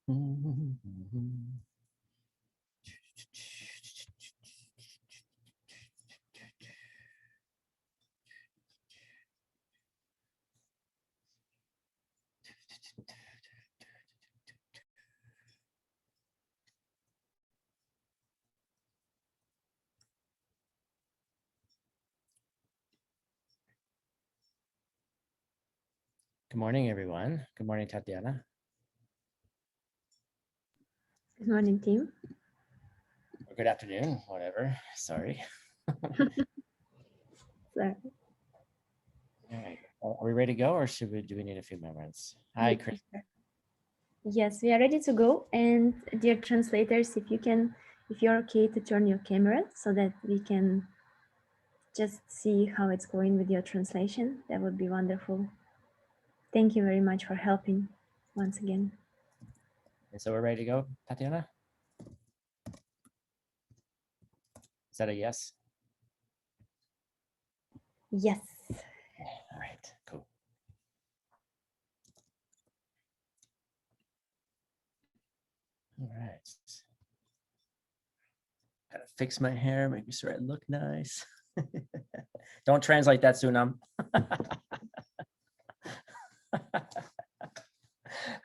Good morning, everyone. Good morning, Tatiana. Good morning, team. Or good afternoon, whatever. Sorry. So, All right. Are we ready to go, or do we need a few moments? Hi, Chris. yes, we are ready to go. And dear translators, if you're okay to turn your camera so that we can just see how it's going with your translation, that would be wonderful. Thank you very much for helping once again. And so we're ready to go, Tatiana? Is that a yes? Yes. All right, cool. All right. Gotta fix my hair, make sure I look nice. Don't translate that, Sunam.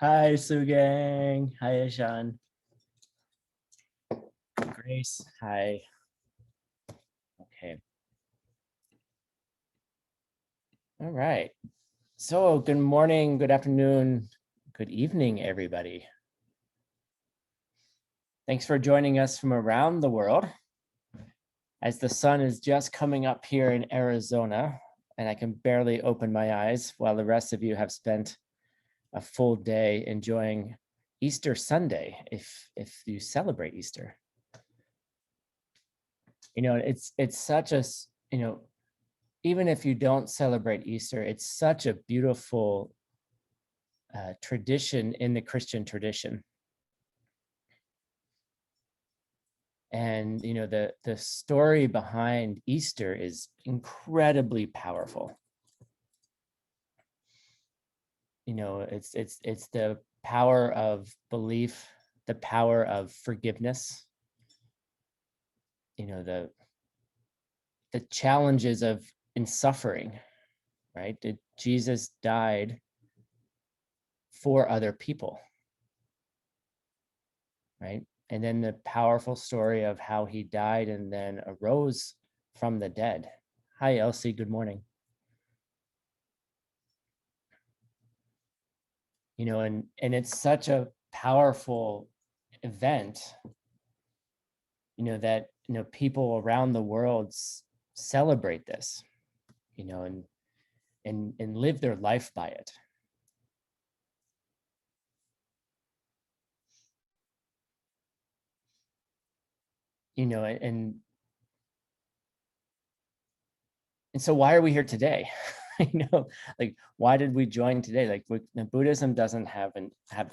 Hi, Sugang. Hi, Ishan. Grace. Hi. Okay. All right. So good morning, good afternoon, good evening, everybody. Thanks for joining us from around the world. As the sun is just coming up here in Arizona, and I can barely open my eyes while the rest of you have spent a full day enjoying Easter Sunday, if you celebrate Easter. You know, it's such a, you know, even if you don't celebrate Easter, it's such a beautiful tradition in the Christian tradition. And, you know, the story behind Easter is incredibly powerful. You know, it's the power of belief, the power of forgiveness, you know, the challenges of in suffering, right? Jesus died for other people, right? And then the powerful story of how he died and then arose from the dead. Hi, Elsie, good morning. You know, and it's such a powerful event, you know, that, you know, people around the world celebrate this, you know, and live their life by it. You know, and so why are we here today? You know, like, why did we join today? Like, Buddhism doesn't have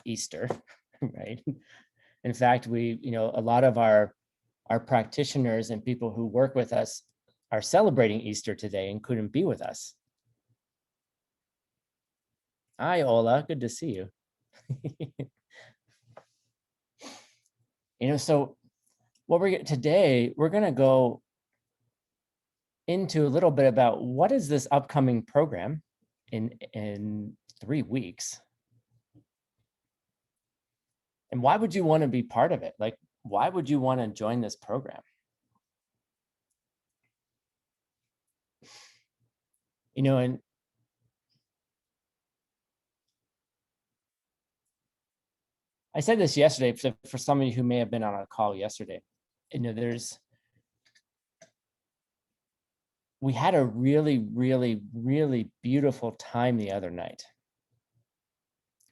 Easter, right? In fact, we, you know, a lot of our practitioners and people who work with us are celebrating Easter today and couldn't be with us. Hi, Ola, good to see you. You know, so what today, we're going to go into a little bit about what is this upcoming program in 3 weeks, and why would you want to be part of it? Like, why would you want to join this program? You know, and I said this yesterday for some of you who may have been on a call yesterday. You know, we had a really, really, really beautiful time the other night.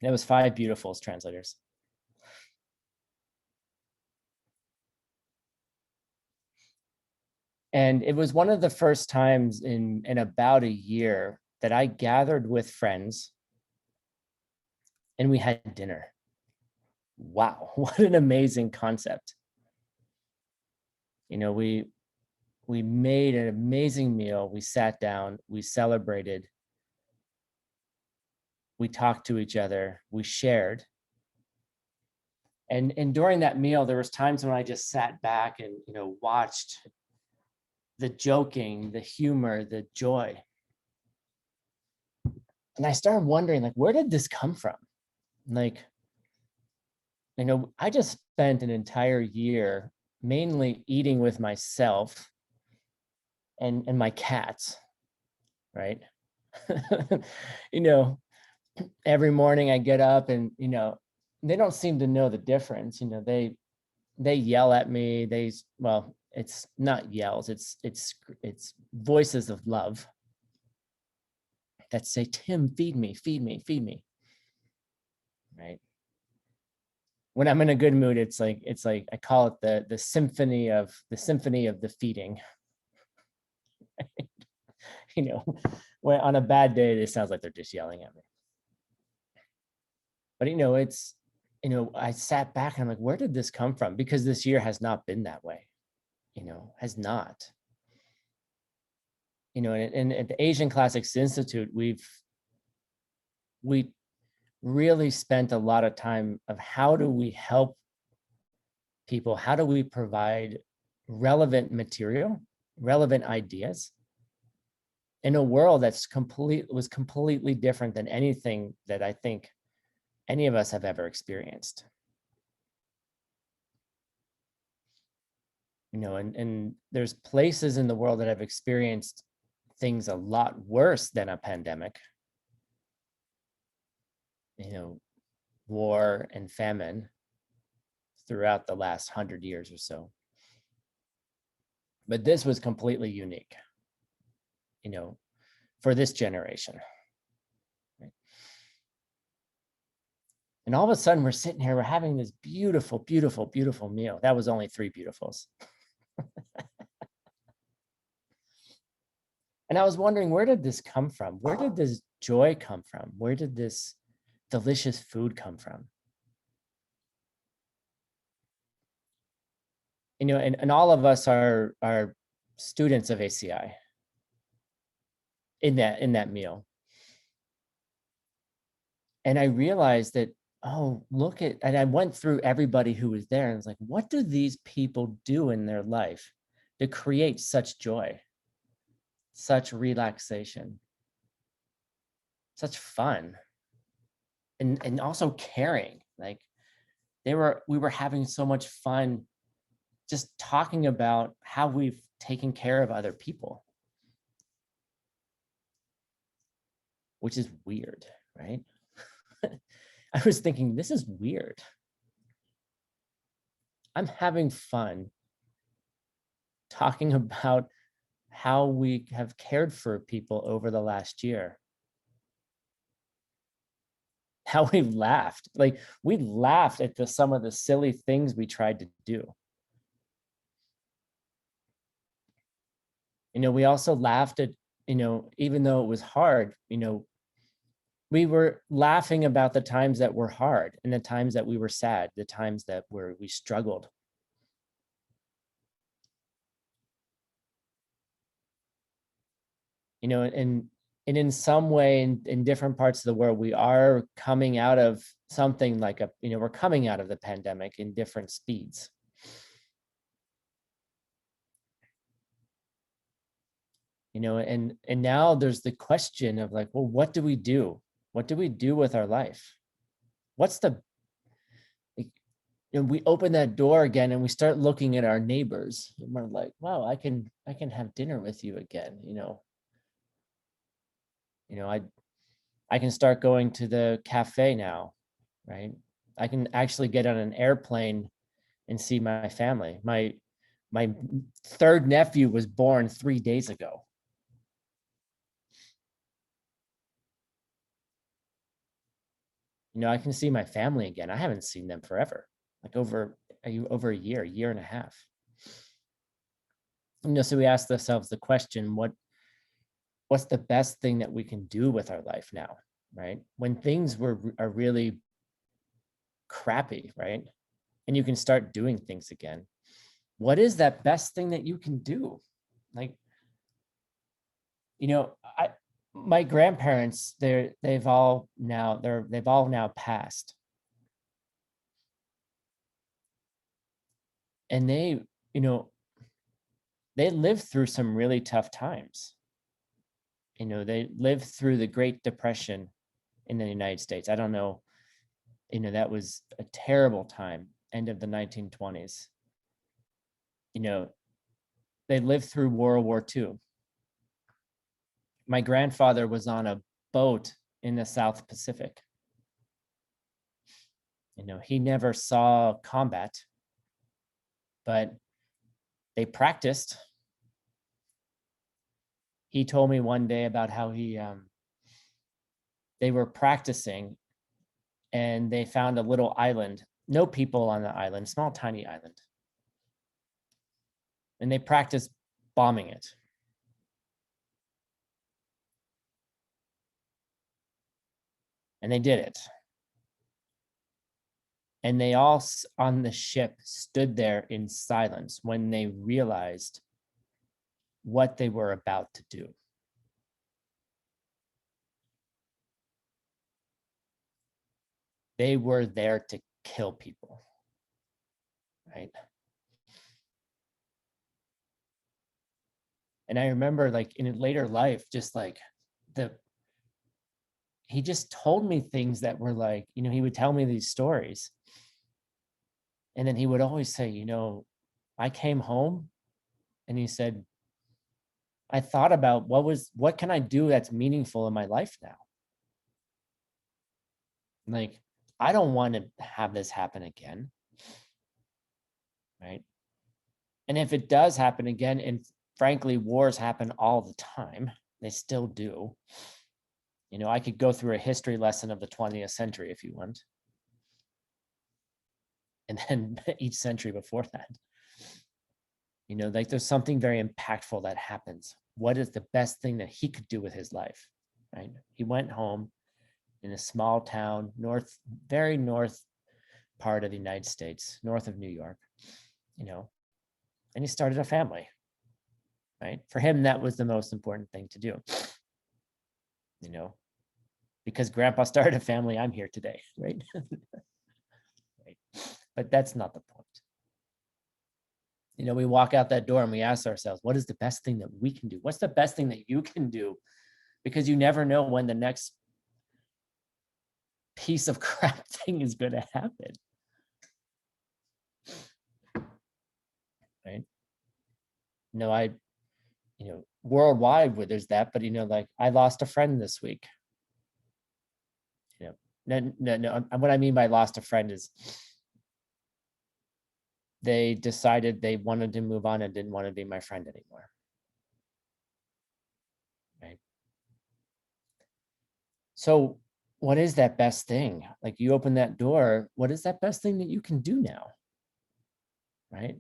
That was 5 beautifuls, translators. And it was one of the first times in about a year that I gathered with friends and we had dinner. Wow, what an amazing concept. You know, we made an amazing meal. We sat down, we celebrated, we talked to each other, we shared. And during that meal, there was times when I just sat back and, watched the joking, the humor, the joy. And I started wondering, like, where did this come from? Like, I just spent an entire year mainly eating with myself and my cats, right? you know, every morning I get up and, they don't seem to know the difference. They yell at me. Well, it's not yells, it's voices of love that say, Tim, feed me, feed me, feed me. Right. When I'm in a good mood, it's like I call it the symphony of the feeding. you know, when on a bad day, it sounds like they're just yelling at me. But I sat back and I'm like, where did this come from? Because this year has not been that way, has not. And at the Asian Classics Institute, we really spent a lot of time of how do we help people? How do we provide relevant material, relevant ideas in a world was completely different than anything that I think any of us have ever experienced. And there's places in the world that have experienced things a lot worse than a pandemic, war and famine throughout the last 100 years or so. But this was completely unique, for this generation. Right? And all of a sudden we're sitting here, we're having this beautiful, beautiful, beautiful meal. That was only 3 beautifuls. And I was wondering, where did this come from? Where did this joy come from? Where did this delicious food come from? And all of us are students of ACI in that meal. And I realized that, and I went through everybody who was there and I was like, what do these people do in their life to create such joy, such relaxation, such fun, and also caring? Like we were having so much fun just talking about how we've taken care of other people, which is weird, right? I was thinking, this is weird. I'm having fun talking about how we have cared for people over the last year. How we've laughed. Like we laughed at some of the silly things we tried to do. We also laughed at, even though it was hard, we were laughing about the times that were hard and the times that we were sad, the times that we struggled. And in some way, in different parts of the world, we are coming out of something like we're coming out of the pandemic in different speeds. And now there's the question of like, well, what do we do? What do we do with our life? We open that door again and we start looking at our neighbors and we're like, wow, I can have dinner with you again. I can start going to the cafe now, right? I can actually get on an airplane and see my family. My third nephew was born 3 days ago. I can see my family again. I haven't seen them forever, like over a year and a half. So we asked ourselves the question, what's the best thing that we can do with our life now, right? When things are really crappy, right? And you can start doing things again. What is that best thing that you can do? Like, my grandparents, they've all now passed. And they, you know, they lived through some really tough times. You know, they lived through the Great Depression in the United States. I don't know, you know, that was a terrible time, end of the 1920s. You know, they lived through World War II. My grandfather was on a boat in the South Pacific. You know, he never saw combat, but they practiced. He told me one day about how they were practicing and they found a little island, no people on the island, small, tiny island. And they practiced bombing it. And they did it. And they all on the ship stood there in silence when they realized what they were about to do. They were there to kill people, right? And I remember, like, in later life, just like he just told me things that were like, you know, he would tell me these stories. And then he would always say, you know, I came home and he said, I thought about what can I do that's meaningful in my life now? Like, I don't want to have this happen again. Right. And if it does happen again, and frankly, wars happen all the time, they still do. You know, I could go through a history lesson of the 20th century if you want. And then each century before that. You know, like there's something very impactful that happens. What is the best thing that he could do with his life? Right. He went home in a small town, very north part of the United States, north of New York, you know, and he started a family. Right. For him, that was the most important thing to do. You know, because grandpa started a family, I'm here today, right? Right. But that's not the point. You know, we walk out that door and we ask ourselves, what is the best thing that we can do? What's the best thing that you can do? Because you never know when the next piece of crap thing is going to happen. Right. No, you know, worldwide where there's that, but you know, like I lost a friend this week. You know, no. What I mean by lost a friend is they decided they wanted to move on and didn't want to be my friend anymore. Right. So what is that best thing? Like you open that door, what is that best thing that you can do now? Right.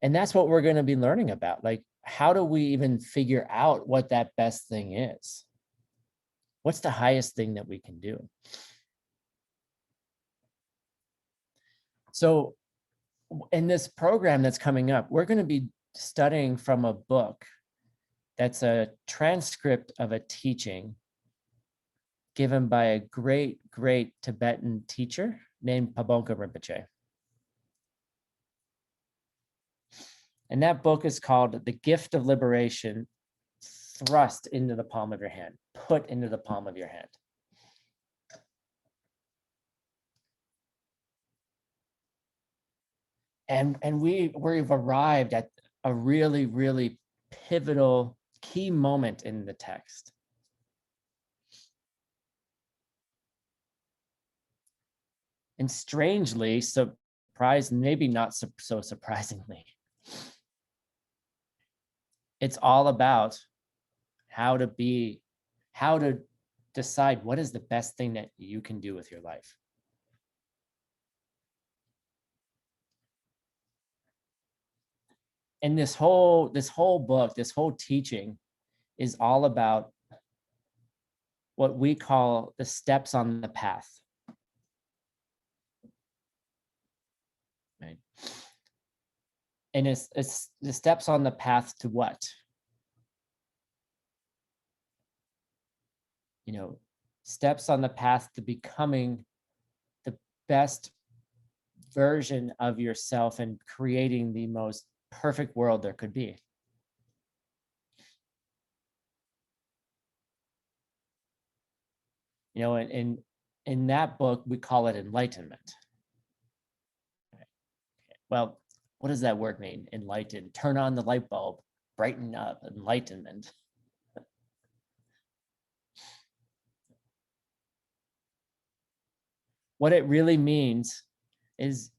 And that's what we're going to be learning about. Like, how do we even figure out what that best thing is? What's the highest thing that we can do? So in this program that's coming up, we're going to be studying from a book that's a transcript of a teaching given by a great, great Tibetan teacher named Pabonka Rinpoche. And that book is called The Gift of Liberation, Thrust into the Palm of Your Hand, Put into the palm of your hand. And we've arrived at a really, really pivotal key moment in the text. And strangely, maybe not so surprisingly, it's all about how to decide what is the best thing that you can do with your life. And this whole book, this whole teaching is all about what we call the steps on the path. Right. And it's the steps on the path to what? You know, steps on the path to becoming the best version of yourself and creating the most perfect world there could be. You know, in that book, we call it enlightenment. Well, what does that word mean? Enlighten, turn on the light bulb, brighten up, enlightenment. What it really means is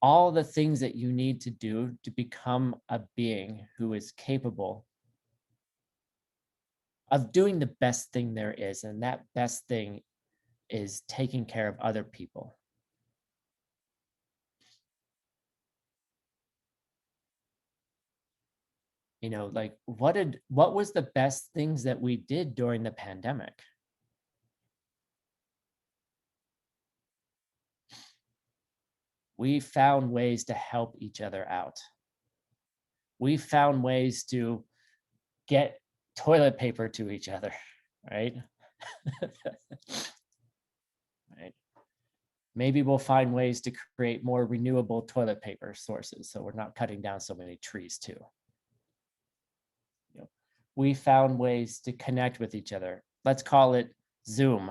all the things that you need to do to become a being who is capable of doing the best thing there is. And that best thing is taking care of other people. You know, like what was the best things that we did during the pandemic? We found ways to help each other out. We found ways to get toilet paper to each other, right? Right. Maybe we'll find ways to create more renewable toilet paper sources so we're not cutting down so many trees too. You know, we found ways to connect with each other. Let's call it Zoom,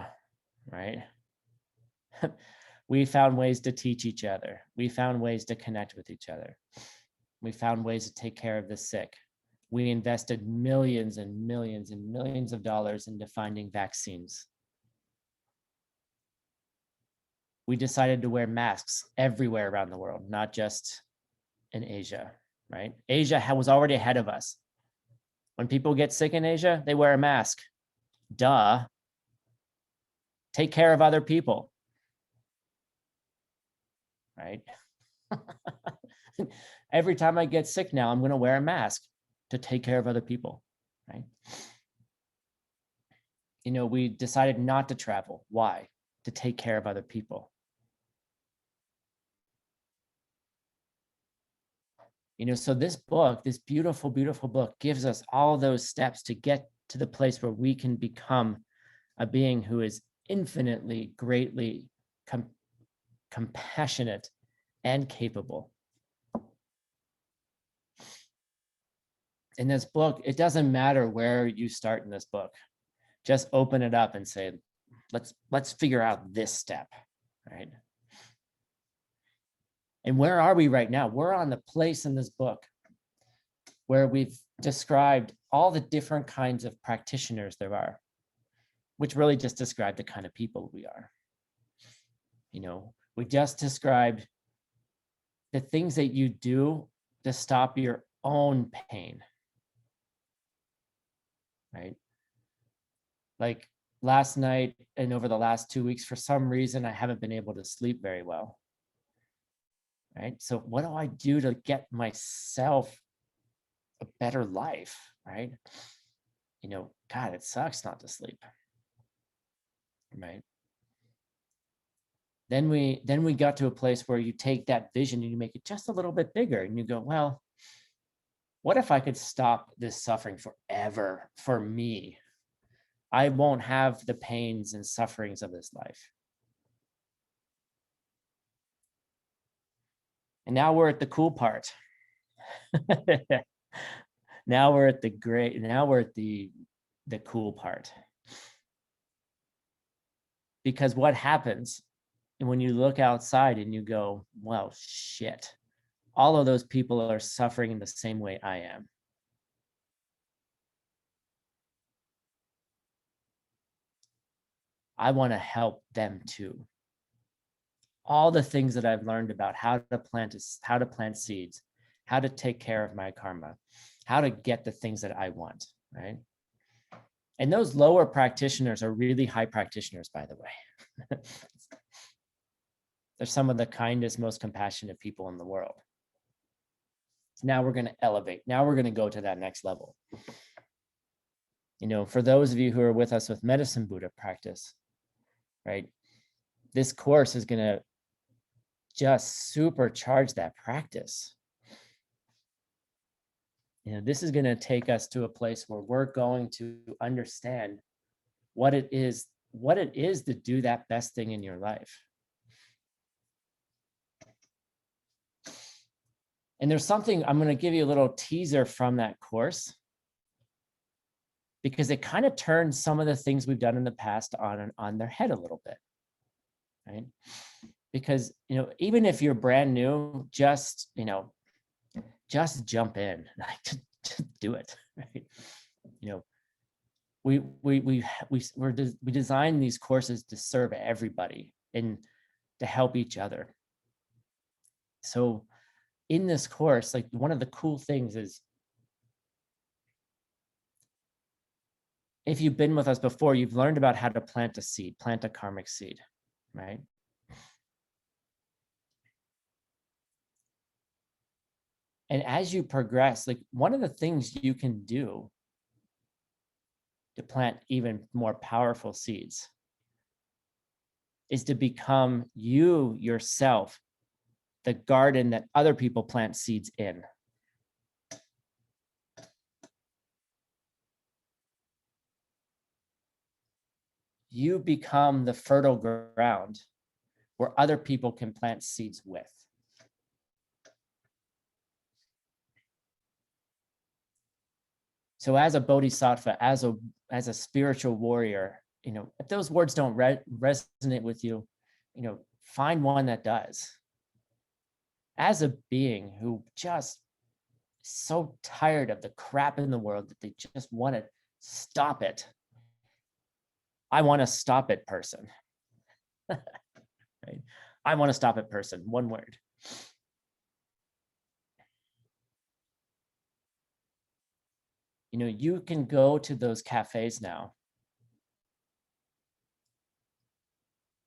right? We found ways to teach each other. We found ways to connect with each other. We found ways to take care of the sick. We invested millions and millions and millions of dollars into finding vaccines. We decided to wear masks everywhere around the world, not just in Asia, right? Asia was already ahead of us. When people get sick in Asia, they wear a mask. Duh. Take care of other people, right? Every time I get sick now, I'm going to wear a mask to take care of other people, right? You know, we decided not to travel. Why? To take care of other people. You know, so this book, this beautiful, beautiful book gives us all those steps to get to the place where we can become a being who is infinitely, greatly compassionate and capable. In this book, it doesn't matter where you start in this book. Just open it up and say, let's figure out this step, right? And where are we right now? We're on the place in this book where we've described all the different kinds of practitioners there are, which really just describe the kind of people we are. You know, we just described the things that you do to stop your own pain, right? Like last night and over the last 2 weeks, for some reason, I haven't been able to sleep very well, right? So what do I do to get myself a better life, right? You know, God, it sucks not to sleep, right? Then we got to a place where you take that vision and you make it just a little bit bigger and you go, well, what if I could stop this suffering forever for me? I won't have the pains and sufferings of this life. And now we're at the cool part. Now we're at the cool part. Because what happens when you look outside and you go, well, shit, all of those people are suffering in the same way I am. I want to help them too. All the things that I've learned about how to plant seeds, how to take care of my karma, how to get the things that I want, right? And those lower practitioners are really high practitioners, by the way. They're some of the kindest, most compassionate people in the world. Now we're going to elevate. Now we're going to go to that next level. You know, for those of you who are with us with Medicine Buddha practice, right? This course is going to just supercharge that practice. You know, this is going to take us to a place where we're going to understand what it is to do that best thing in your life. And there's something, I'm going to give you a little teaser from that course, because it kind of turns some of the things we've done in the past on their head a little bit, right? Because, even if you're brand new, just jump in, like, to do it, right? We design these courses to serve everybody and to help each other. So in this course, like, one of the cool things is, if you've been with us before, you've learned about how to plant a seed, plant a karmic seed, right? And as you progress, like, one of the things you can do to plant even more powerful seeds is to become you yourself the garden that other people plant seeds in. You become the fertile ground where other people can plant seeds with. So as a bodhisattva, as a spiritual warrior, if those words don't resonate with you, find one that does. As a being who just so tired of the crap in the world that they just want to stop it. I want to stop it person. Right? I want to stop it person, one word. You can go to those cafes now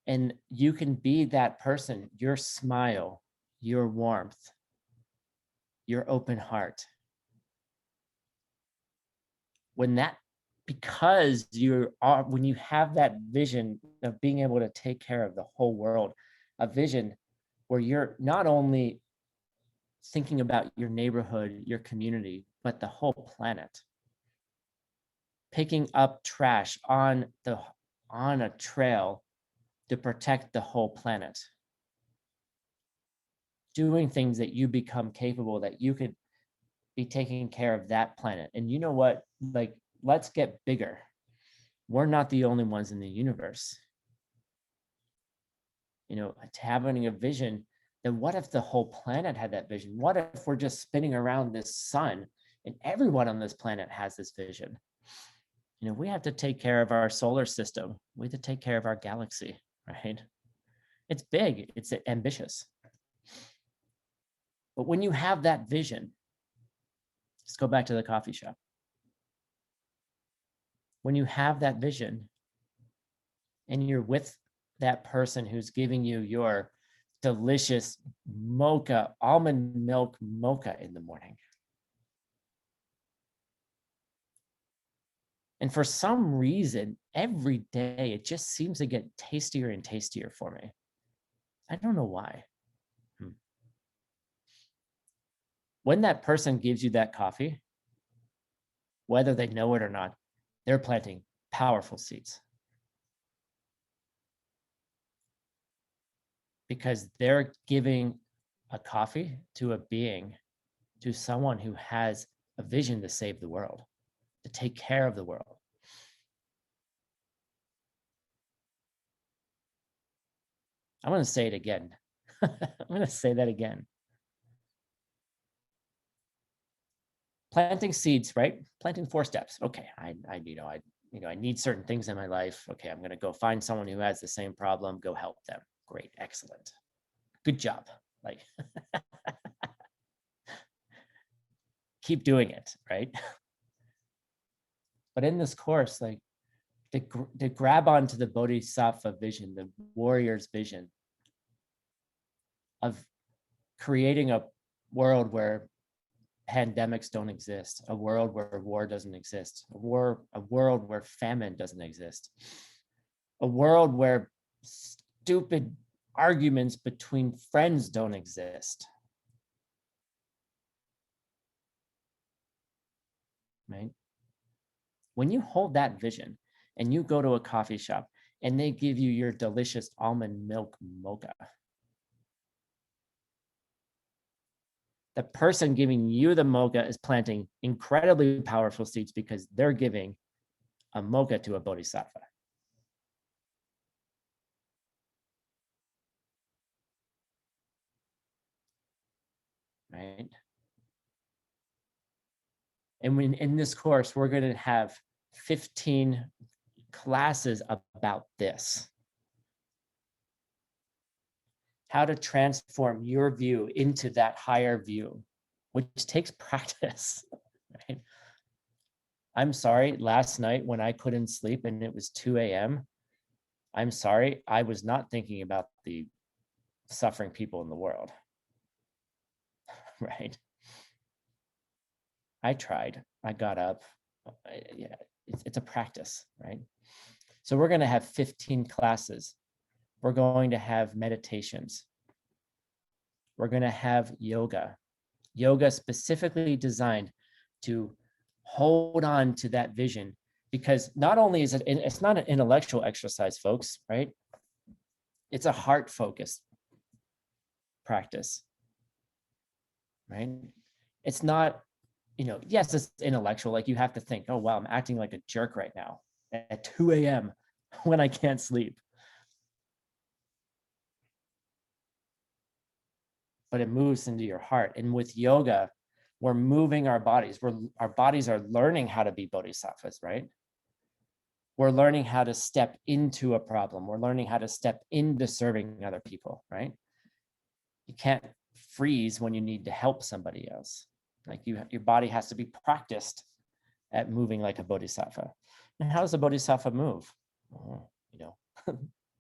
and you can be that person, your smile, your warmth, your open heart. When you have that vision of being able to take care of the whole world, a vision where you're not only thinking about your neighborhood, your community, but the whole planet. Picking up trash on a trail to protect the whole planet. Doing things that you become capable, that you could be taking care of that planet. And you know what? Like, let's get bigger. We're not the only ones in the universe. Having a vision, then what if the whole planet had that vision? What if we're just spinning around this sun and everyone on this planet has this vision? We have to take care of our solar system. We have to take care of our galaxy, right? It's big, it's ambitious. But when you have that vision, let's go back to the coffee shop. When you have that vision and you're with that person who's giving you your delicious mocha, almond milk mocha in the morning. And for some reason, every day, it just seems to get tastier and tastier for me. I don't know why. When that person gives you that coffee, whether they know it or not, they're planting powerful seeds. Because they're giving a coffee to a being, to someone who has a vision to save the world, to take care of the world. I'm going to say it again. I'm going to say that again. Planting seeds, right? Planting 4 steps. Okay, I need certain things in my life. Okay, I'm going to go find someone who has the same problem, go help them. Great, excellent. Good job. Like, keep doing it, right? But in this course, like, to grab onto the bodhisattva vision, the warrior's vision of creating a world where pandemics don't exist, a world where war doesn't exist, a world where famine doesn't exist, a world where stupid arguments between friends don't exist. Right? When you hold that vision and you go to a coffee shop and they give you your delicious almond milk mocha, The person giving you the mocha is planting incredibly powerful seeds because they're giving a mocha to a bodhisattva. Right? And when in this course, we're going to have 15 classes about this. How to transform your view into that higher view, which takes practice. Right? I'm sorry, last night when I couldn't sleep and it was 2 a.m., I'm sorry, I was not thinking about the suffering people in the world. Right? I tried. I got up. Yeah, it's a practice, right? So we're going to have 15 classes. We're going to have meditations. We're going to have yoga. Yoga specifically designed to hold on to that vision, because not only is it's not an intellectual exercise, folks, right? It's a heart focused practice, right? It's not, yes, it's intellectual. Like you have to think, oh, wow, I'm acting like a jerk right now at 2 a.m. when I can't sleep. But it moves into your heart. And with yoga, we're moving our bodies. Our bodies are learning how to be bodhisattvas, right? We're learning how to step into a problem. We're learning how to step into serving other people, right? You can't freeze when you need to help somebody else. Like your body has to be practiced at moving like a bodhisattva. And how does a bodhisattva move?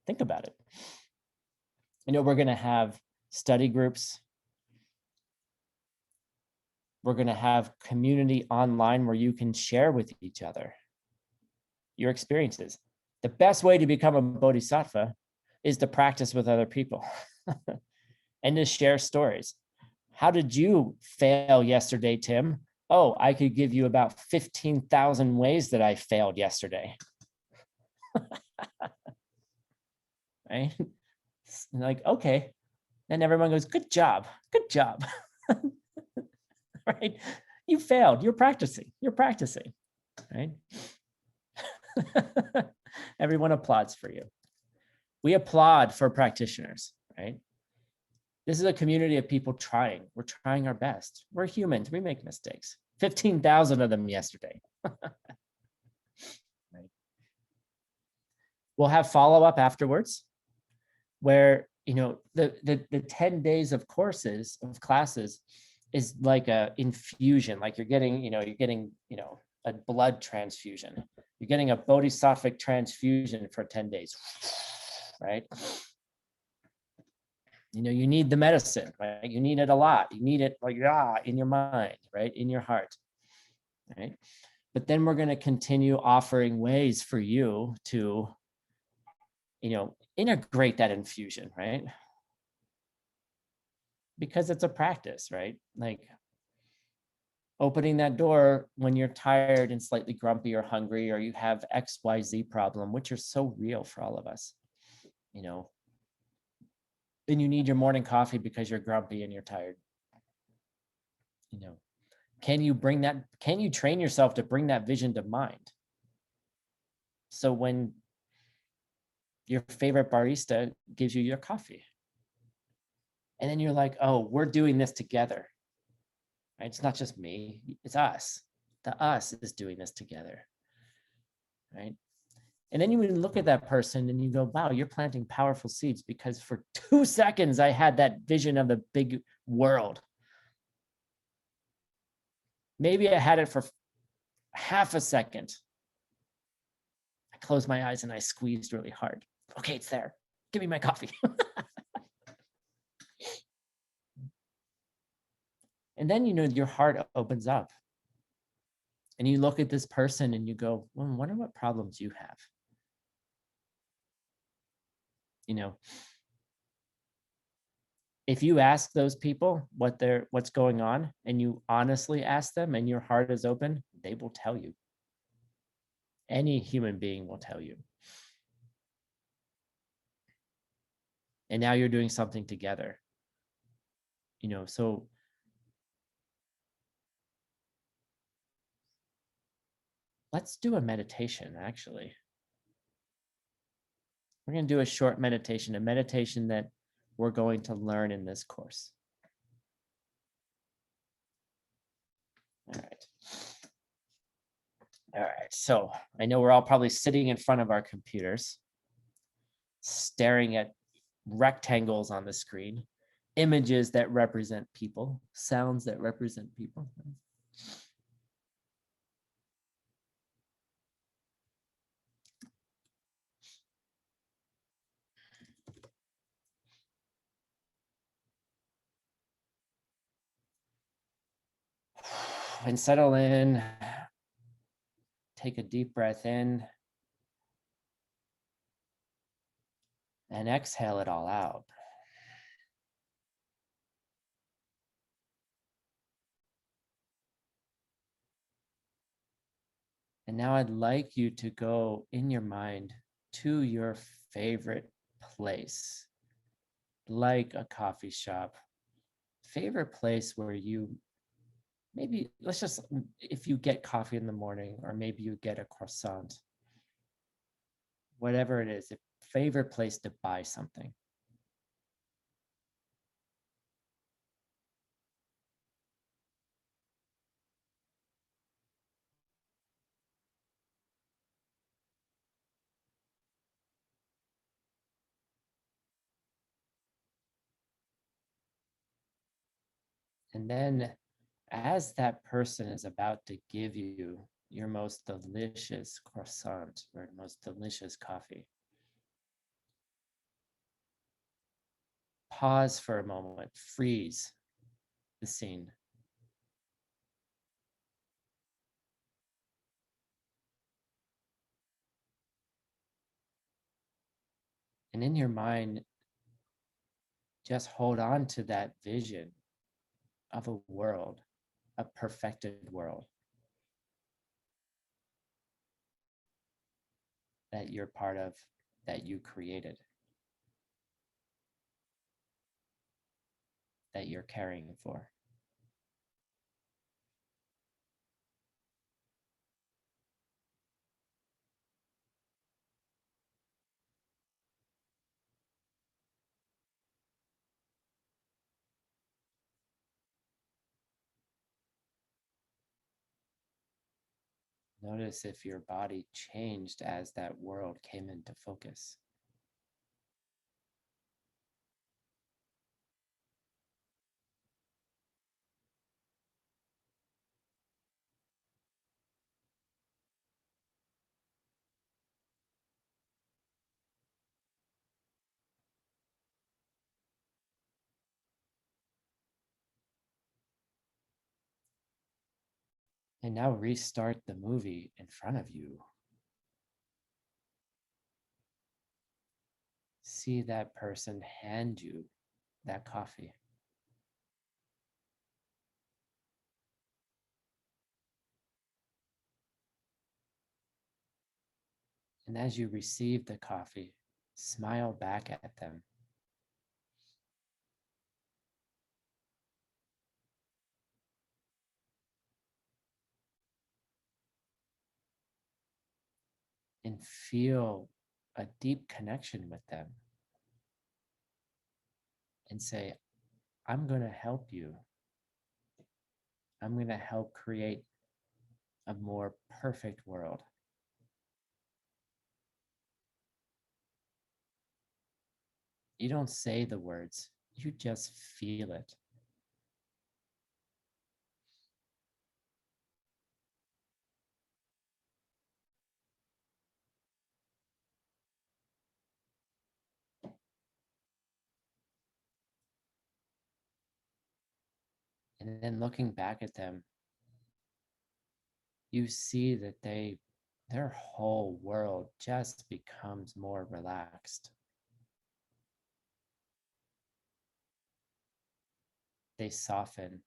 Think about it. We're going to have study groups. We're going to have community online where you can share with each other your experiences. The best way to become a bodhisattva is to practice with other people and to share stories. How did you fail yesterday, Tim? Oh, I could give you about 15,000 ways that I failed yesterday. Right? Like, okay. Then everyone goes, good job. Good job. Right? You failed. You're practicing. You're practicing. Right? Everyone applauds for you. We applaud for practitioners, right? This is a community of people trying. We're trying our best. We're humans. We make mistakes. 15,000 of them yesterday. Right? We'll have follow-up afterwards where, the 10 days of courses, of classes, is like a infusion. Like you're getting a blood transfusion. You're getting a bodhisattvic transfusion for 10 days, right? You need the medicine, right? You need it a lot. You need it like in your mind, right? In your heart, right? But then we're going to continue offering ways for you to, integrate that infusion, right? Because it's a practice, right? Like opening that door when you're tired and slightly grumpy or hungry, or you have XYZ problem, which are so real for all of us, then you need your morning coffee because you're grumpy and you're tired. Can you train yourself to bring that vision to mind? So when your favorite barista gives you your coffee, and then you're like, oh, we're doing this together, right? It's not just me, it's us. The us is doing this together, right? And then you would look at that person and you go, wow, you're planting powerful seeds, because for 2 seconds, I had that vision of the big world. Maybe I had it for half a second. I closed my eyes and I squeezed really hard. Okay, it's there. Give me my coffee. And then, your heart opens up and you look at this person and you go, well, I wonder what problems you have. If you ask those people what's going on, and you honestly ask them and your heart is open, they will tell you. Any human being will tell you. And now you're doing something together. So let's do a meditation, actually. We're going to do a short meditation, a meditation that we're going to learn in this course. All right. All right. So I know we're all probably sitting in front of our computers, staring at rectangles on the screen, images that represent people, sounds that represent people. And settle in. Take a deep breath in and exhale it all out. And now I'd like you to go in your mind to your favorite place, like a coffee shop, favorite place where you maybe, let's just, if you get coffee in the morning, or maybe you get a croissant, whatever it is, a favorite place to buy something. And then as that person is about to give you your most delicious croissant or most delicious coffee, pause for a moment, freeze the scene. And in your mind, just hold on to that vision of a world, a perfected world that you're part of, that you created, that you're caring for. Notice if your body changed as that world came into focus. And now restart the movie in front of you. See that person hand you that coffee. And as you receive the coffee, smile back at them. And feel a deep connection with them. And say, I'm going to help you. I'm going to help create a more perfect world. You don't say the words, you just feel it. And then looking back at them, you see that their whole world just becomes more relaxed. They soften.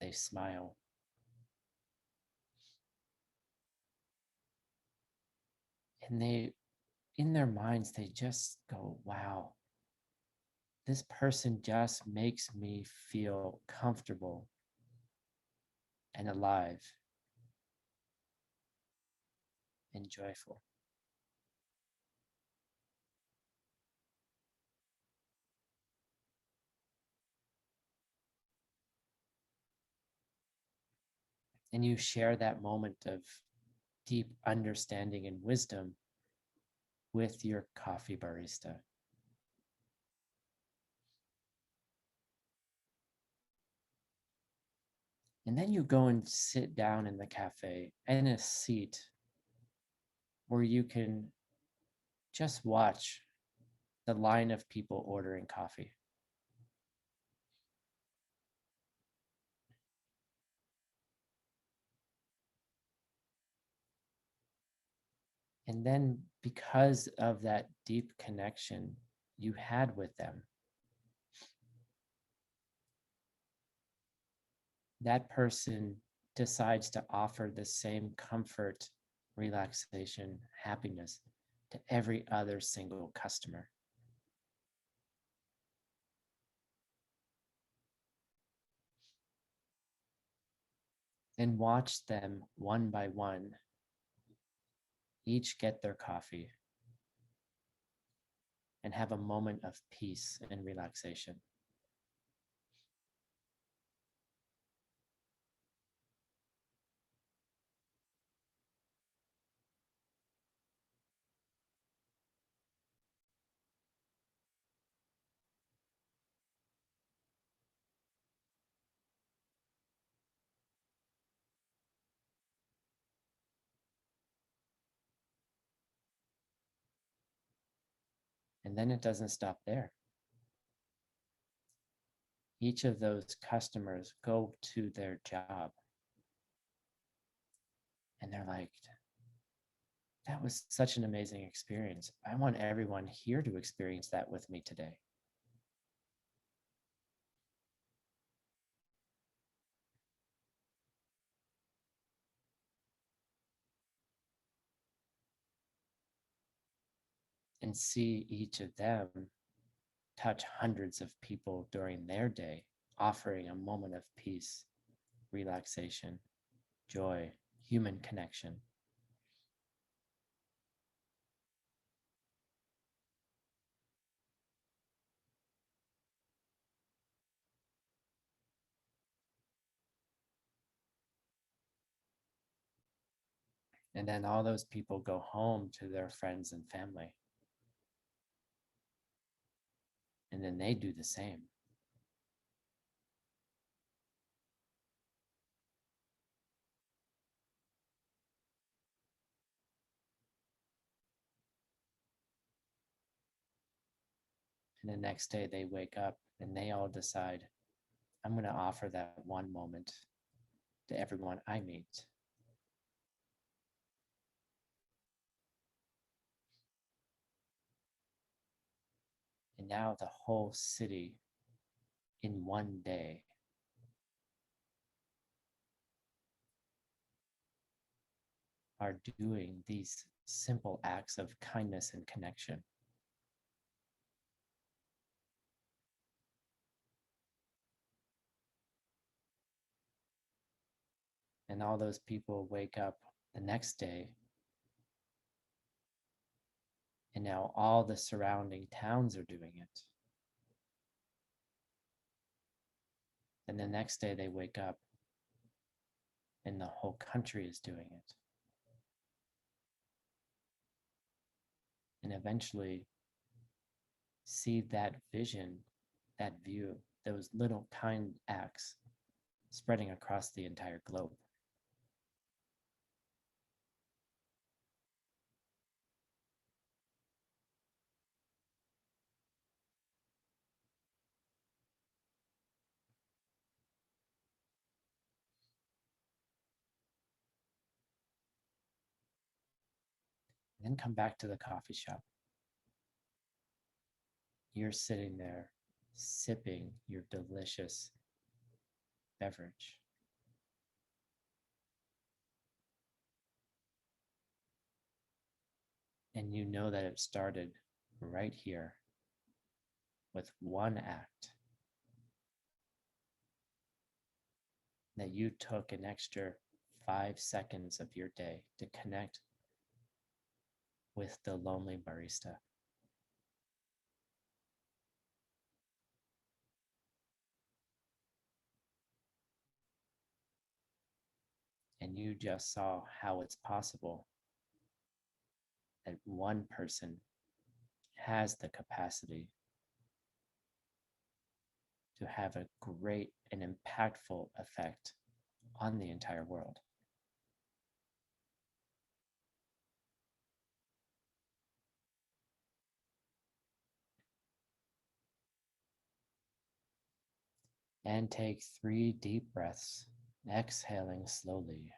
They smile. And in their minds, they just go, wow, this person just makes me feel comfortable and alive and joyful. And you share that moment of deep understanding and wisdom with your coffee barista. And then you go and sit down in the cafe in a seat where you can just watch the line of people ordering coffee. And then, because of that deep connection you had with them, that person decides to offer the same comfort, relaxation, happiness to every other single customer. And watch them one by one each get their coffee and have a moment of peace and relaxation. And then it doesn't stop there. Each of those customers go to their job and they're like, that was such an amazing experience. I want everyone here to experience that with me today. And see each of them touch hundreds of people during their day, offering a moment of peace, relaxation, joy, human connection. And then all those people go home to their friends and family. And then they do the same. And the next day they wake up and they all decide, I'm going to offer that one moment to everyone I meet. And now the whole city in one day are doing these simple acts of kindness and connection. And all those people wake up the next day, and now all the surrounding towns are doing it. And the next day they wake up, and the whole country is doing it. And eventually, see that vision, that view, those little kind acts spreading across the entire globe. And then come back to the coffee shop. You're sitting there sipping your delicious beverage. And you know that it started right here with one act. that you took an extra 5 seconds of your day to connect with the lonely barista. And you just saw how it's possible that one person has the capacity to have a great and impactful effect on the entire world. And take 3 deep breaths, exhaling slowly.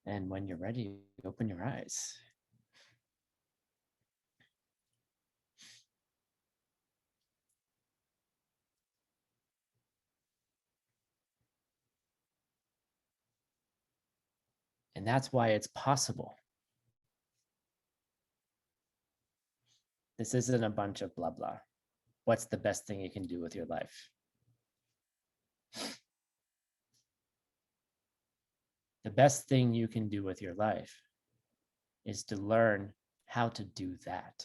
And when you're ready, open your eyes. And that's why it's possible. This isn't a bunch of blah, blah. What's the best thing you can do with your life? The best thing you can do with your life is to learn how to do that.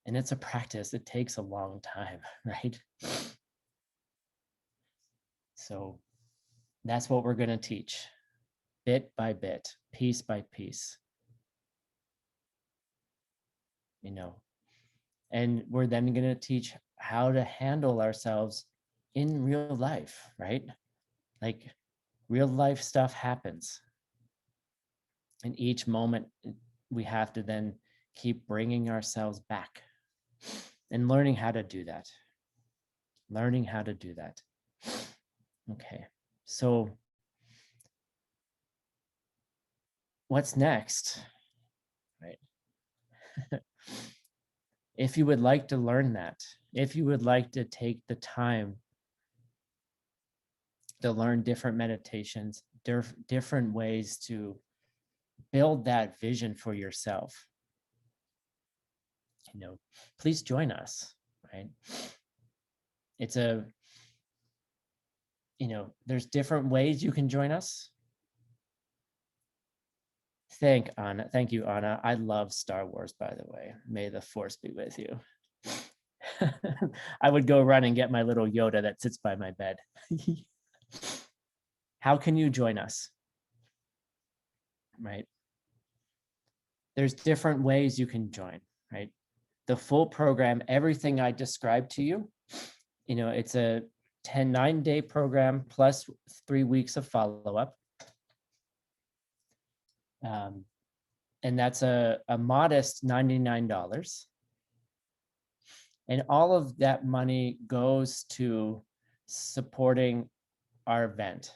And it's a practice. It takes a long time, right? So that's what we're going to teach, bit by bit, piece by piece. You know, and we're then going to teach how to handle ourselves in real life, right? Like real life stuff happens. And each moment we have to then keep bringing ourselves back and learning how to do that. Learning how to do that. Okay, so what's next, right? If you would like to learn that, if you would like to take the time to learn different meditations, different ways to build that vision for yourself, you know, please join us, right? It's a, you know, there's different ways you can join us. Thank you, Anna. I love Star Wars, by the way. May the force be with you. I would go run and get my little Yoda that sits by my bed. How can you join us? Right? There's different ways you can join, right? The full program, everything I described to you, you know, it's a 9-day program plus 3 weeks of follow-up. And that's a modest $99. And all of that money goes to supporting our event.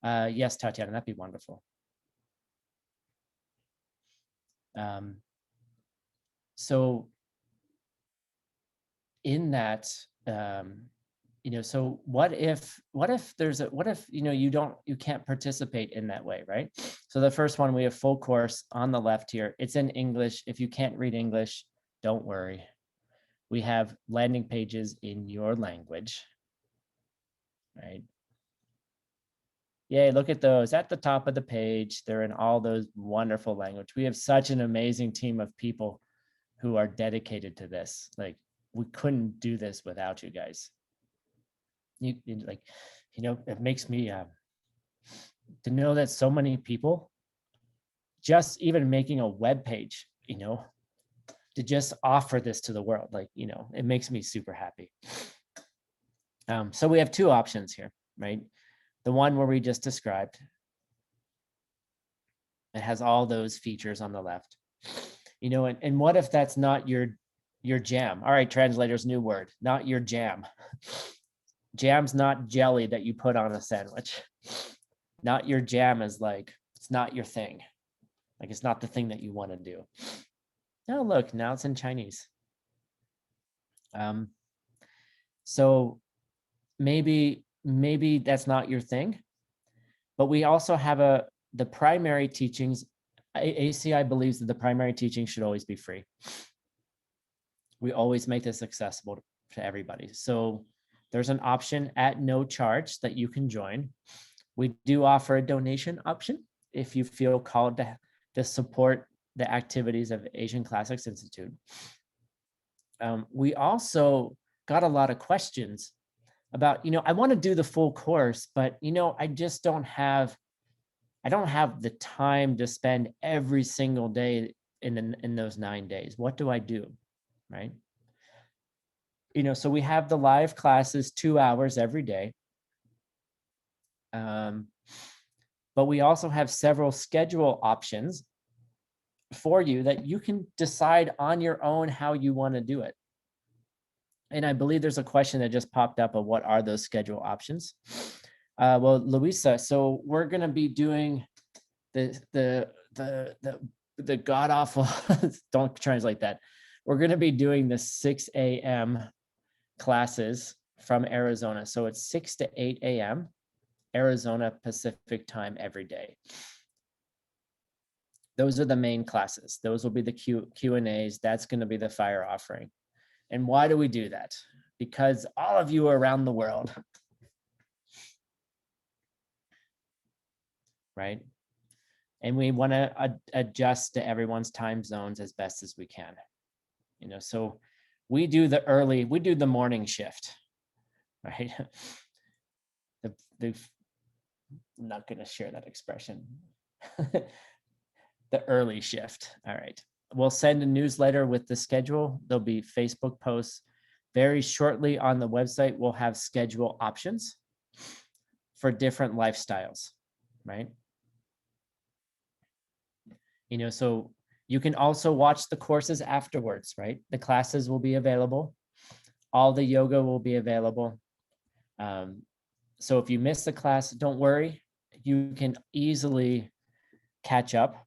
Yes, Tatiana, that'd be wonderful. So in that, you know, so what if you know, you can't participate in that way, right? So the first one, we have full course on the left here. It's in English. If you can't read English, don't worry. We have landing pages in your language, right? Yay, look at those at the top of the page. They're in all those wonderful language. We have such an amazing team of people who are dedicated to this. Like, we couldn't do this without you guys. You like, you know, it makes me to know that so many people just even making a web page, you know, to just offer this to the world, like, you know, it makes me super happy. So we have 2 options here, right? The one where we just described, it has all those features on the left, you know, and what if that's not your jam? All right, translators, new word, not your jam. Jam's not jelly that you put on a sandwich. Not your jam is like, it's not your thing. Like, it's not the thing that you want to do. Oh, look, now it's in Chinese. So maybe maybe that's not your thing, but we also have the primary teachings. ACI believes that the primary teaching should always be free. We always make this accessible to everybody. So there's an option at no charge that you can join. We do offer a donation option if you feel called to support the activities of Asian Classics Institute. We also got a lot of questions about, I want to do the full course, but I just don't have the time to spend every single day in those 9 days. What do I do? Right? So we have the live classes 2 hours every day. But we also have several schedule options for you that you can decide on your own how you want to do it. And I believe there's a question that just popped up of what are those schedule options? Well, Luisa, so we're going to be doing the god awful, don't translate that. We're going to be doing the 6 a.m. classes from Arizona. So it's 6 to 8 a.m. Arizona Pacific time every day. Those are the main classes. Those will be the Q&As. That's going to be the fire offering. And why do we do that? Because all of you are around the world, right? And we want to adjust to everyone's time zones as best as we can. So we do the morning shift, right? I'm not going to share that expression. The early shift. All right. We'll send a newsletter with the schedule. There'll be Facebook posts. Very shortly on the website, we'll have schedule options for different lifestyles, right? So you can also watch the courses afterwards, right? The classes will be available. All the yoga will be available. So if you miss the class, don't worry. You can easily catch up.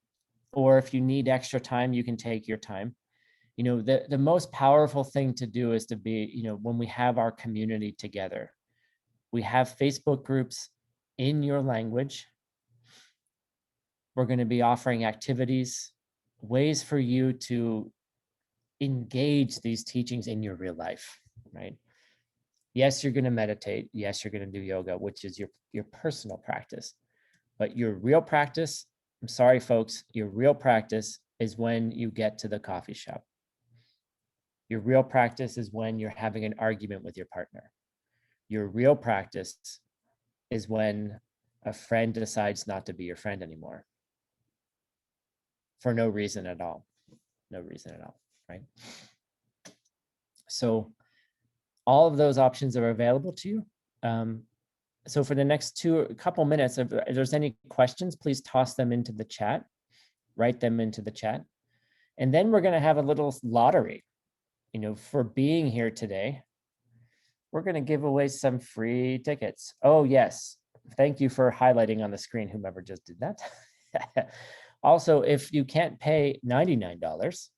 Or if you need extra time, you can take your time. The most powerful thing to do is to be, when we have our community together, we have Facebook groups in your language. We're going to be offering activities, ways for you to engage these teachings in your real life, right? Yes, you're going to meditate. Yes, you're going to do yoga, which is your personal practice. But your real practice, I'm sorry, folks, your real practice is when you get to the coffee shop. Your real practice is when you're having an argument with your partner. Your real practice is when a friend decides not to be your friend anymore for no reason at all. No reason at all, right? So all of those options are available to you. So for the next couple minutes, if there's any questions, please toss them into the chat, write them into the chat. And then we're going to have a little lottery, for being here today. We're going to give away some free tickets. Oh, yes. Thank you for highlighting on the screen, whomever just did that. Also, if you can't pay $99,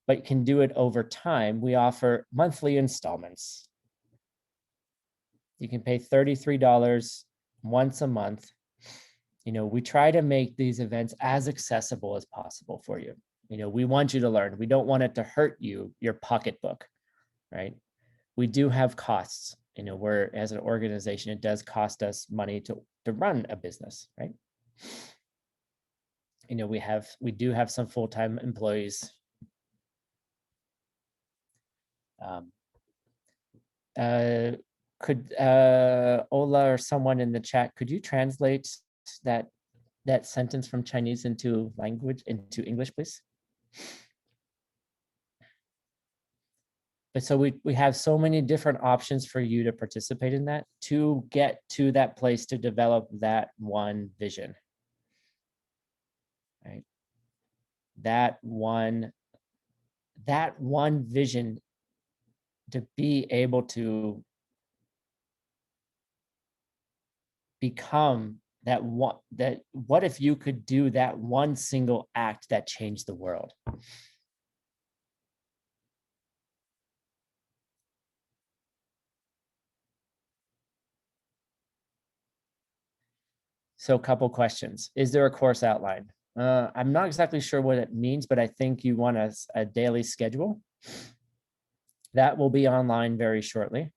but can do it over time, we offer monthly installments. You can pay $33 once a month. We try to make these events as accessible as possible for you. We want you to learn. We don't want it to hurt your pocketbook, right? We do have costs. We're, as an organization, it does cost us money to run a business, right? We do have some full-time employees. Could Ola or someone in the chat, could you translate that sentence from Chinese into English, please? But so we have so many different options for you to participate in that, to get to that place, to develop that one vision, right? That one vision, to be able to become what if you could do that one single act that changed the world? So a couple questions. Is there a course outline? I'm not exactly sure what it means, but I think you want a daily schedule. That will be online very shortly.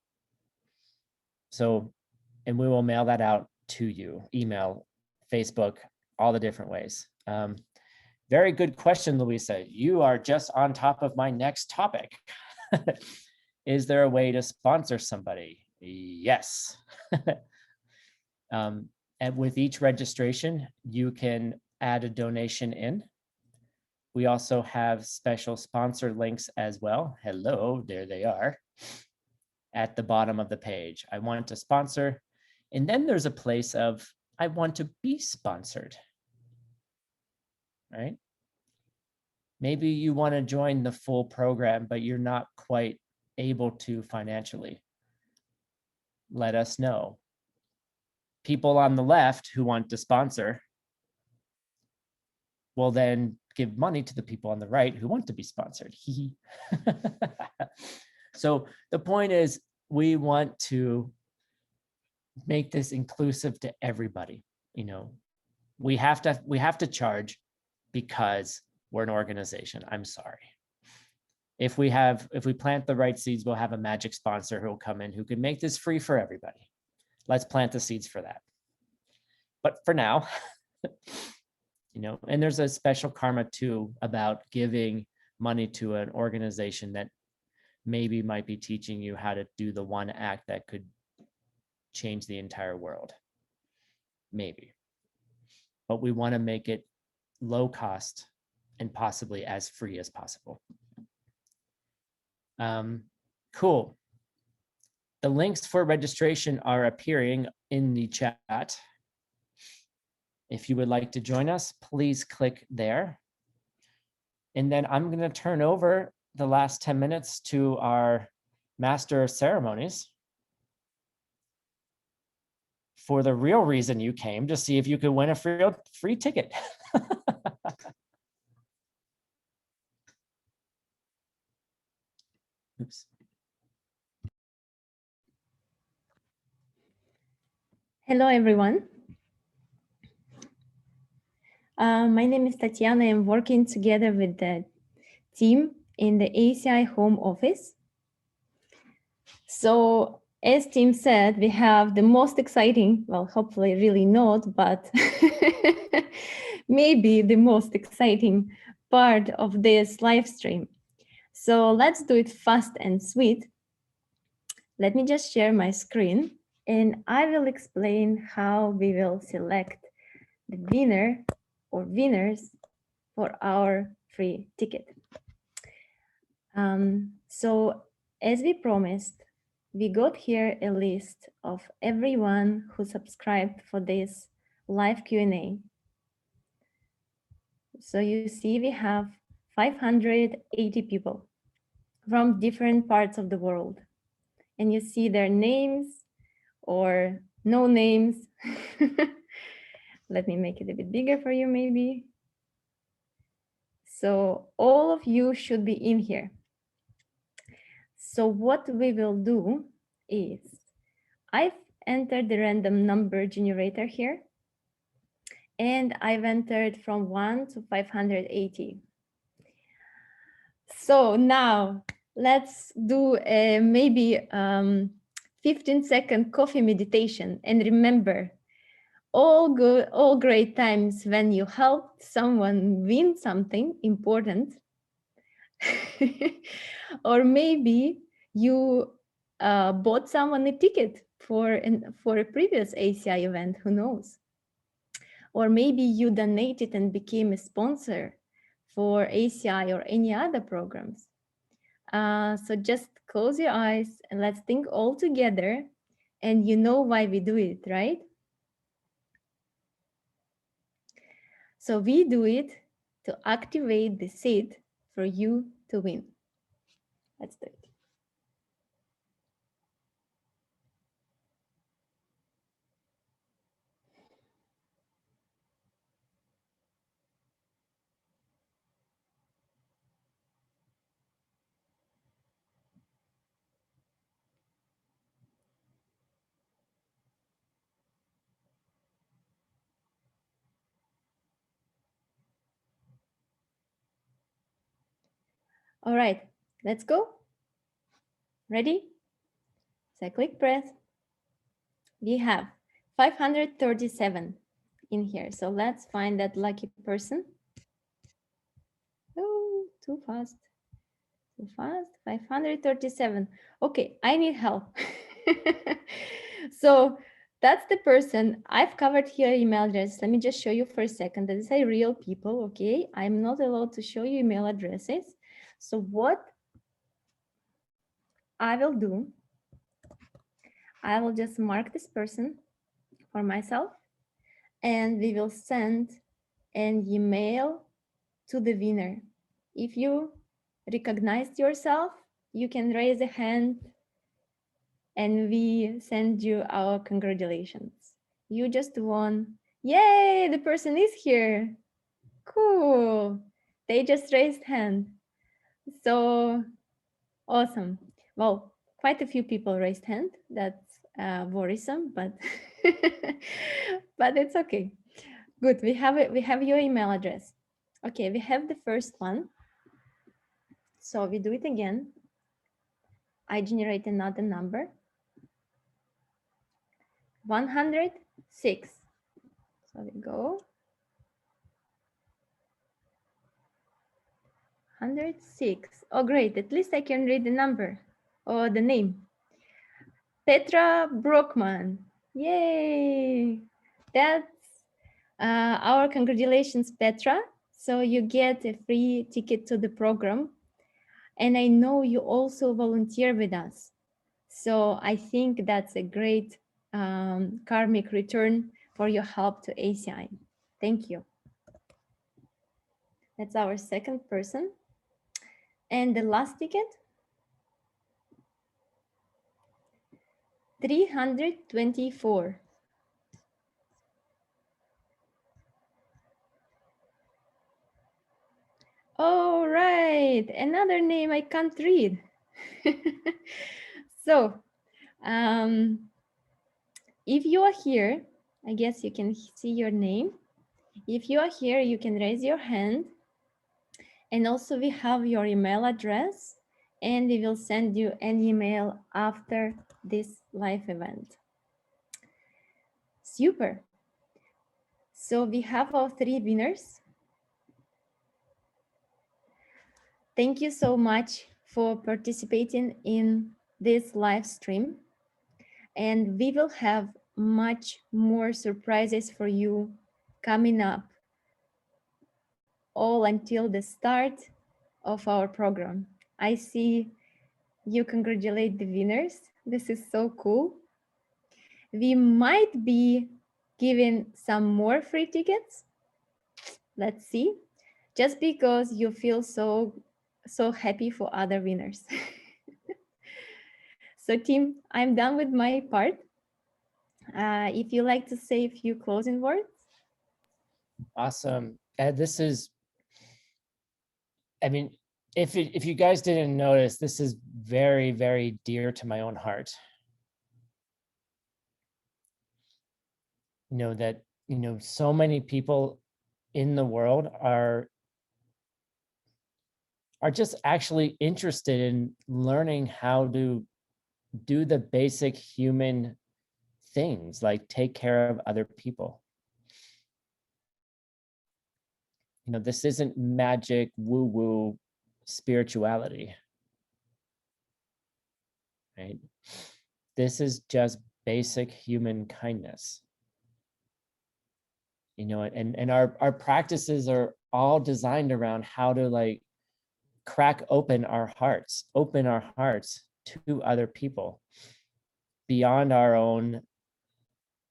So, and we will mail that out to you, email, Facebook, all the different ways. Very good question, Louisa. You are just on top of my next topic. Is there a way to sponsor somebody? Yes. And with each registration, you can add a donation in. We also have special sponsor links as well. Hello, there they are at the bottom of the page. I want to sponsor. And then there's a place of, I want to be sponsored, right? Maybe you want to join the full program, but you're not quite able to financially. Let us know. People on the left who want to sponsor will then give money to the people on the right who want to be sponsored. So the point is, we want to make this inclusive to everybody. You know, we have to charge because we're an organization. I'm sorry. If we plant the right seeds, we'll have a magic sponsor who will come in who can make this free for everybody. Let's plant the seeds for that. But for now, you know, and there's a special karma too about giving money to an organization that maybe might be teaching you how to do the one act that could change the entire world. Maybe. But we want to make it low cost and possibly as free as possible. Cool. The links for registration are appearing in the chat. If you would like to join us, please click there. And then I'm going to turn over the last 10 minutes to our master of ceremonies for the real reason you came, to see if you could win a free ticket. Oops. Hello, everyone. My name is Tatiana. I'm working together with the team in the ACI home office. So as Tim said, we have the most exciting, well, hopefully really not, but maybe the most exciting part of this live stream. So let's do it fast and sweet. Let me just share my screen and I will explain how we will select the winner or winners for our free ticket. So as we promised, we got here a list of everyone who subscribed for this live Q&A. So you see we have 580 people from different parts of the world. And you see their names or no names. Let me make it a bit bigger for you maybe. So all of you should be in here. So what we will do is, I've entered the random number generator here, and I've entered from 1 to 580. So now let's do a maybe 15-second coffee meditation. And remember, all great times when you helped someone win something important, or maybe you bought someone a ticket for a previous ACI event, who knows? Or maybe you donated and became a sponsor for ACI or any other programs. So just close your eyes and let's think all together. And you know why we do it, right? So we do it to activate the seed for you to win. Let's do it. All right, let's go. Ready? Cyclic breath. We have 537 in here. So let's find that lucky person. Oh, too fast. Too fast. 537. Okay, I need help. So that's the person. I've covered here email address. Let me just show you for a second. That is a real people, okay? I'm not allowed to show you email addresses. So what I will do, I will just mark this person for myself, and we will send an email to the winner. If you recognized yourself, you can raise a hand and we send you our congratulations. You just won. Yay, the person is here. Cool. They just raised hand. So awesome. Well, quite a few people raised hand. That's worrisome, but but it's okay. Good. We have it. We have your email address. Okay, we have the first one. So we do it again. I generate another number. 106. So we go 106. Oh, great. At least I can read the number or the name. Petra Brockman. Yay. That's our congratulations, Petra. So you get a free ticket to the program. And I know you also volunteer with us. So I think that's a great karmic return for your help to ACI. Thank you. That's our second person. And the last ticket, 324. All right, another name I can't read. So, if you are here, I guess you can see your name. If you are here, you can raise your hand. And also we have your email address, and we will send you an email after this live event. Super. So we have our 3 winners. Thank you so much for participating in this live stream. And we will have much more surprises for you coming up, all until the start of our program. I see you congratulate the winners. This is so cool. We might be giving some more free tickets. Let's see. Just because you feel so happy for other winners. So team, I'm done with my part. If you like to say a few closing words. Awesome. This is, I mean, if you guys didn't notice, this is very, very dear to my own heart. You know, that, you know, so many people in the world are just actually interested in learning how to do the basic human things, like take care of other people. You know, this isn't magic woo-woo spirituality, right? This is just basic human kindness. You know, and our practices are all designed around how to like crack open our hearts to other people beyond our own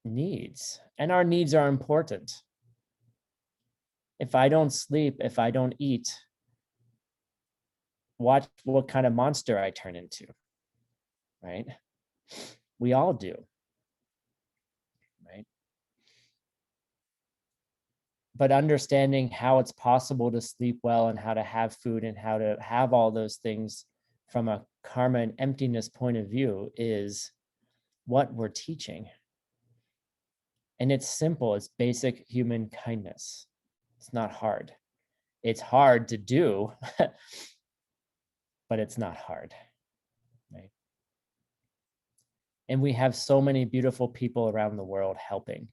needs. And our needs are important. If I don't sleep, if I don't eat, watch what kind of monster I turn into, right? We all do, right? But understanding how it's possible to sleep well and how to have food and how to have all those things from a karma and emptiness point of view is what we're teaching. And it's simple, it's basic human kindness. It's not hard. It's hard to do, but it's not hard, right? And we have so many beautiful people around the world helping.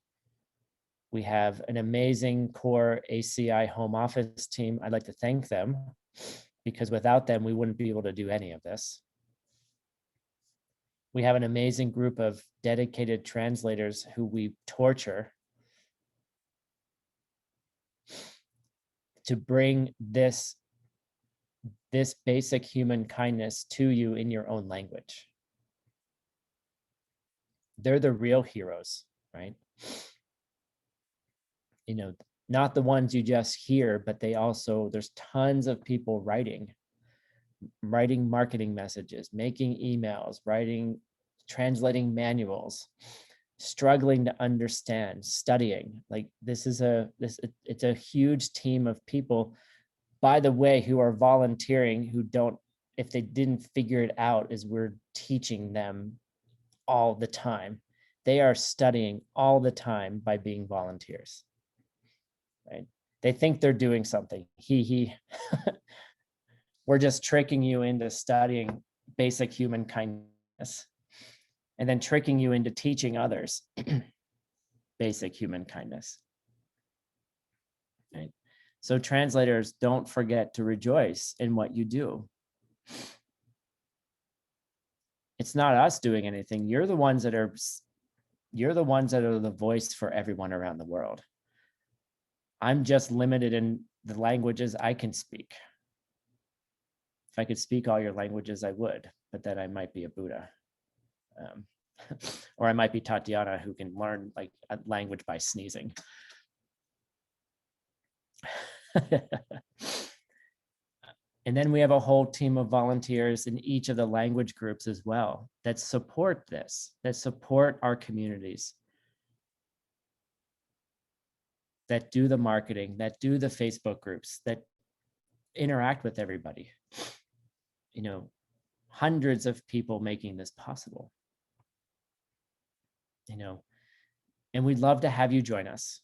We have an amazing core ACI home office team. I'd like to thank them, because without them, we wouldn't be able to do any of this. We have an amazing group of dedicated translators who we torture to bring this basic human kindness to you in your own language. They're the real heroes, right? You know, not the ones you just hear, but they also, there's tons of people writing marketing messages, making emails, translating manuals, struggling to understand, studying. Like it's a huge team of people, by the way, who are volunteering, who don't, if they didn't figure it out, is we're teaching them all the time. They are studying all the time by being volunteers, right? They think they're doing something. We're just tricking you into studying basic human kindness and then tricking you into teaching others basic human kindness, right? So translators, don't forget to rejoice in what you do. It's not us doing anything. You're the ones that are the voice for everyone around the world. I'm just limited in the languages I can speak. If I could speak all your languages, I would, but then I might be a Buddha. Or I might be Tatiana, who can learn like a language by sneezing. And then we have a whole team of volunteers in each of the language groups as well that support this, that support our communities, that do the marketing, that do the Facebook groups, that interact with everybody. You know, hundreds of people making this possible. You know, and we'd love to have you join us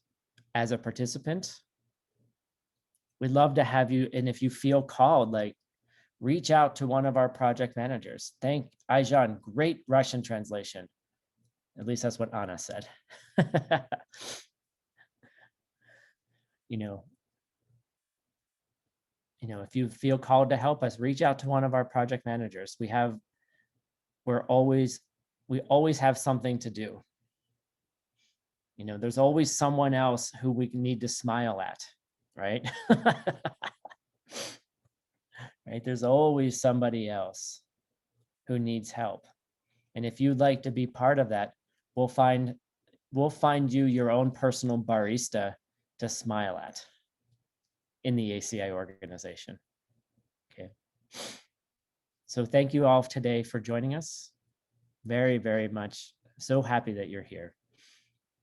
as a participant. We'd love to have you, and if you feel called, like, reach out to one of our project managers. Thank Aijan, great Russian translation. At least that's what Anna said. You know, if you feel called to help us, reach out to one of our project managers. We always have something to do. You know, there's always someone else who we need to smile at, right? Right? There's always somebody else who needs help. And if you'd like to be part of that, we'll find you your own personal barista to smile at in the ACI organization. Okay. So thank you all today for joining us. Very, very much so happy that you're here.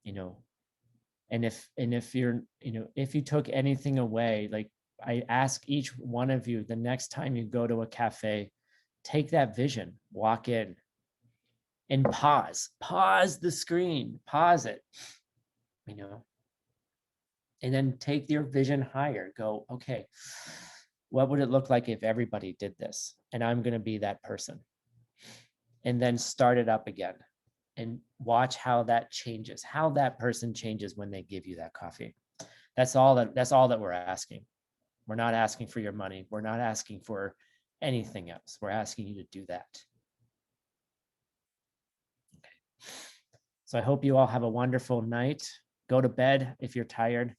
You know, and if you're, if you took anything away, like I ask each one of you, the next time you go to a cafe, take that vision, walk in and pause the screen, pause it, and then take your vision higher. Go, okay, what would it look like if everybody did this? And I'm going to be that person. And then start it up again and watch how that changes, how that person changes when they give you that coffee. That's all that we're asking. We're not asking for your money. We're not asking for anything else. We're asking you to do that. Okay. So I hope you all have a wonderful night. Go to bed if you're tired.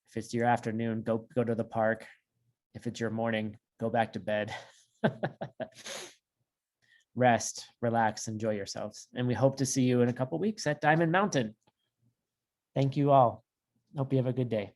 If it's your afternoon, go to the park. If it's your morning, go back to bed. Rest, relax, enjoy yourselves. And we hope to see you in a couple weeks at Diamond Mountain. Thank you all. Hope you have a good day.